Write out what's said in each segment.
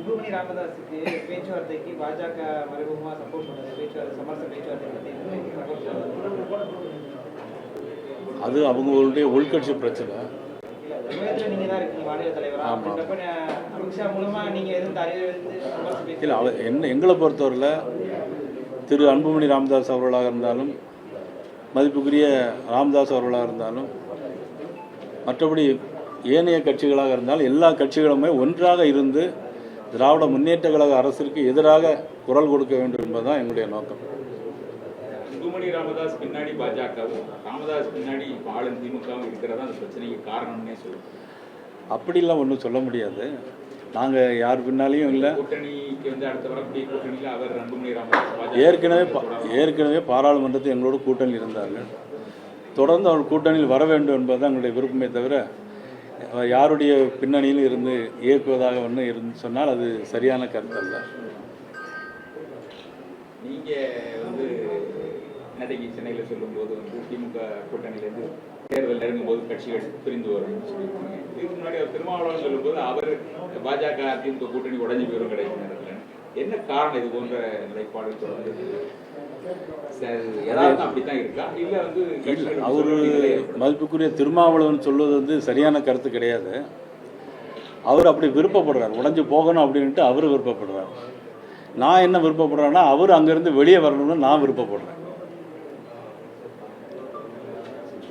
அன்புமணி ராமதாஸுக்கு பேச்சுவார்த்தைக்கு பாஜக மறைமுகமாக சப்போர்ட் பண்ணுது, சமரச பேச்சுவார்த்தை அது அவங்களுடைய உள்கட்சி பிரச்சனை. நீங்க தான் இருக்கீங்க மாநில தலைவரா, அமித்ஷா மூலமா நீங்க எதுவும் இல்லை, எங்களை பொறுத்தவரையில் திரு அன்புமணி ராமதாஸ் அவர்களாக இருந்தாலும், மதிப்புக்குரிய ராமதாஸ் அவர்களாக இருந்தாலும், மற்றபடி ஏனைய கட்சிகளாக இருந்தாலும் எல்லா கட்சிகளுமே ஒன்றாக இருந்து திராவிட முன்னேற்ற கழக அரசிற்கு எதிராக குரல் கொடுக்க வேண்டும் என்பதுதான் எங்களுடைய நோக்கம். அன்புமணி ராமதாஸ் பின்னாடி பாஜகவும், ராமதாஸ் பின்னாடி ஆளும் திமுகவும் இருக்கிறதா அந்த பிரச்சனைக்கு காரணம்னே சொல்லுவோம். அப்படிலாம் ஒன்றும் சொல்ல முடியாது. நாங்கள் யார் பின்னாலையும் இல்லை. கூட்டணிக்கு வந்து அடுத்த வரக்கூடிய கூட்டணியில் அவர் அன்புமணி ராமதாஸ் ஏற்கனவே பாராளுமன்றத்தில் எங்களோட கூட்டணி இருந்தார்கள். தொடர்ந்து அவர் கூட்டணியில் வர வேண்டும் என்பதுதான் எங்களுடைய விருப்பமே தவிர யாருடைய பின்னணியில் இருந்து இயக்குவதாக ஒன்று இருந்து சொன்னால் அது சரியான கருத்து அல்ல. நீங்கள் வந்து நேற்றைக்கு சென்னையில் சொல்லும்போது வந்து திமுக கூட்டணியிலேருந்து தேர்தல் நெருங்கும்போது கட்சிகள் பிரிந்து வரும்னு சொல்லியிருக்காங்க. இதுக்கு முன்னாடி அவர் திருமாவளவன் சொல்லும்போது அவர் பாஜக திமுக கூட்டணி உடஞ்சி போயிடும் கிடைக்கும் நேரத்தில். என்ன காரணம் இது போன்ற நிலைப்பாடு தொடர்ந்து? அப்படித்தான் இருக்கா இல்ல வந்து அவரு மதிப்புக்குரிய திருமாவளவன் சொல்வது வந்து சரியான கருத்து கிடையாது. அவர் அப்படி விருப்பப்படுறார், உடஞ்சி போகணும் அப்படின்ட்டு அவர் விருப்பப்படுறார். நான் என்ன விருப்பப்படுறேன்னா அவர் அங்கிருந்து வெளியே வரணும்னு நான் விருப்பப்படுறேன்.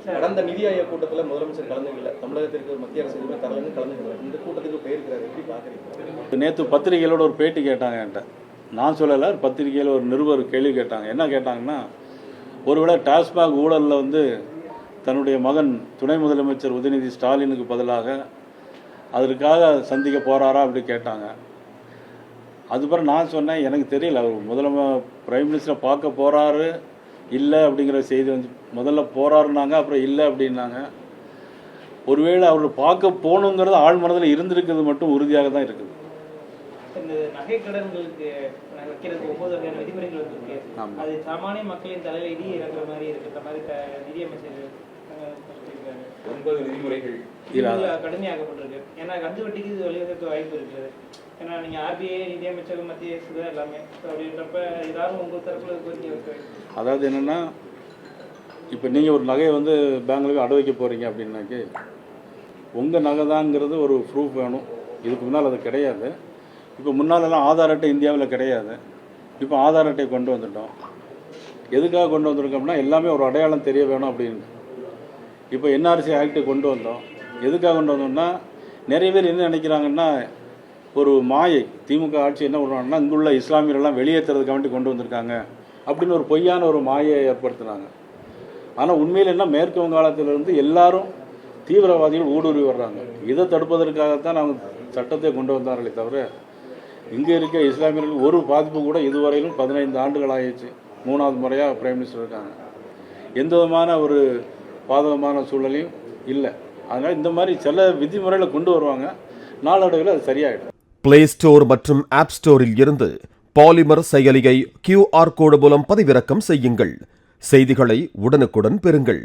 கடந்த நிதி ஆயோக் கூட்டத்தில் முதலமைச்சர் கலந்துக்கல, தமிழகத்திற்கு மத்திய அரசு எதுவுமே தரலன்னு கலந்துக்கல, இந்த கூட்டத்துக்கு போயிருக்கிறார், எப்படி பார்க்குறீங்க? நேற்று பத்திரிகைகளோட ஒரு பேட்டி கேட்டாங்க என்கிட்ட, நான் சொல்லலை, பத்திரிகையில் ஒரு நிருபர் கேள்வி கேட்டாங்க. என்ன கேட்டாங்கன்னா, ஒருவேளை டாஸ்மாக் ஊழலில் வந்து தன்னுடைய மகன் துணை முதலமைச்சர் உதயநிதி ஸ்டாலினுக்கு பதிலாக அதற்காக சந்திக்க போகிறாரா அப்படி கேட்டாங்க. அதுக்கப்புறம் நான் சொன்னேன், எனக்கு தெரியல, அவர் பிரைம் மினிஸ்டரை பார்க்க போகிறாரு இல்லை அப்படிங்கிற செய்தி வந்து முதல்ல போகிறாருன்னாங்க, அப்புறம் இல்லை அப்படின்னாங்க. ஒருவேளை அவர் பார்க்க போகணுங்கிறது ஆழ் மனதில் இருந்திருக்கிறது மட்டும் உறுதியாக தான் இருக்குது. இந்த நகை கடன்களுக்கு வைக்கிறதுக்கு 9 வகையான விதிமுறைகள் இருக்கு. அது சாமானிய மக்களின் தலையில இடி இறங்குற மாதிரி இருக்கிற மாதிரி நிதியமைச்சர் 9 விதிமுறைகள் கடுமையாக்கப்பட்டிருக்கு. ஏன்னா கந்து வட்டிக்கு இது வழிவகுக்க வாய்ப்பு இருக்குது. ஏன்னா நீங்க ஆர்பிஐ, நிதியமைச்சகம், மத்திய அரசு தான் எல்லாமே அப்படின்றப்ப ஏதாவது உங்கள் தரப்புல கோரிக்கை வைக்க. அதாவது என்னென்னா, இப்போ நீங்கள் ஒரு நகையை வந்து பேங்க்ல அடை வைக்க போகிறீங்க அப்படின்னாக்கி உங்கள் நகை தாங்கிறது ஒரு ப்ரூஃப் வேணும். இதுக்கு முன்னால் அது கிடையாது. இப்போ முன்னாலெல்லாம் ஆதார் அட்டை இந்தியாவில் கிடையாது. இப்போ ஆதார் அட்டையை கொண்டு வந்துட்டோம். எதுக்காக கொண்டு வந்திருக்கோம்னா எல்லாமே ஒரு அடையாளம் தெரிய வேணும் அப்படின்னு. இப்போ என்ஆர்சி ஆக்டை கொண்டு வந்தோம். எதுக்காக கொண்டு வந்தோம்னா, நிறைய பேர் என்ன நினைக்கிறாங்கன்னா, ஒரு மாயை, திமுக ஆட்சி என்ன பண்ணுறாங்கன்னா இங்குள்ள இஸ்லாமியர்கள்லாம் வெளியேற்றுறதுக்காக வேண்டி கொண்டு வந்திருக்காங்க அப்படின்னு ஒரு பொய்யான ஒரு மாயை ஏற்படுத்தினாங்க. ஆனால் உண்மையில் என்ன, மேற்கு வங்காளத்திலிருந்து எல்லாரும் தீவிரவாதிகள் ஊடுருவி வர்றாங்க. இதை தடுப்பதற்காகத்தான் நாங்கள் சட்டத்தை கொண்டு வந்தார்களே தவிர இங்கே இருக்க இஸ்லாமியர்கள் ஒரு பாதிப்பு கூட இதுவரையிலும் 15 ஆண்டுகள் ஆயிடுச்சு. 3வது முறையாக பிரைம் மினிஸ்டர் இருக்காங்க. எந்த விதமான ஒரு பாதகமான சூழலையும் இல்லை. அதனால் இந்த மாதிரி சில விதிமுறைகளை கொண்டு வருவாங்க, நாளடைவில் அது சரியாயிடும். பிளே ஸ்டோர் மற்றும் ஆப் ஸ்டோரில் இருந்து பாலிமர் செயலியை QR கோடு மூலம் பதிவிறக்கம் செய்யுங்கள். செய்திகளை உடனுக்குடன் பெறுங்கள்.